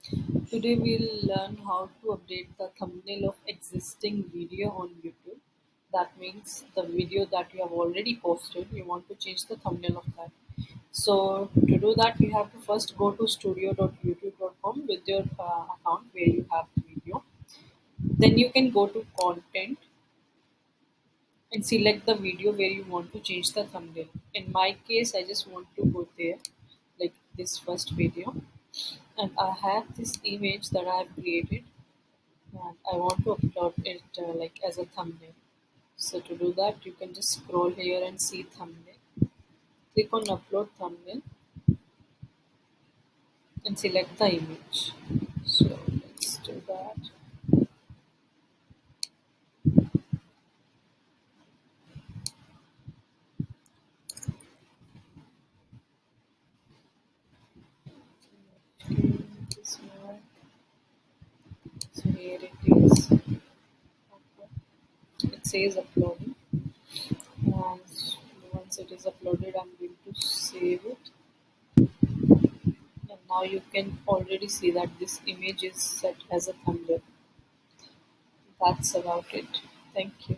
Today we'll learn how to update the thumbnail of existing video on YouTube. That means the video that you have already posted, you want to change the thumbnail of that. So to do that, you have to first go to studio.youtube.com with your account where you have the video. Then you can go to content and select the video where you want to change the thumbnail. In my case, I just want to go there, like this first video, and I have this image that I have created, and I want to upload it like as a thumbnail. So to do that, you can just scroll here and see thumbnail. Click on upload thumbnail and select the image. So let's do that. Okay, this one. So here it is. Okay. It says uploading, and once it is uploaded, I'm going to save it. And now you can already see that this image is set as a thumbnail. That's about it. Thank you.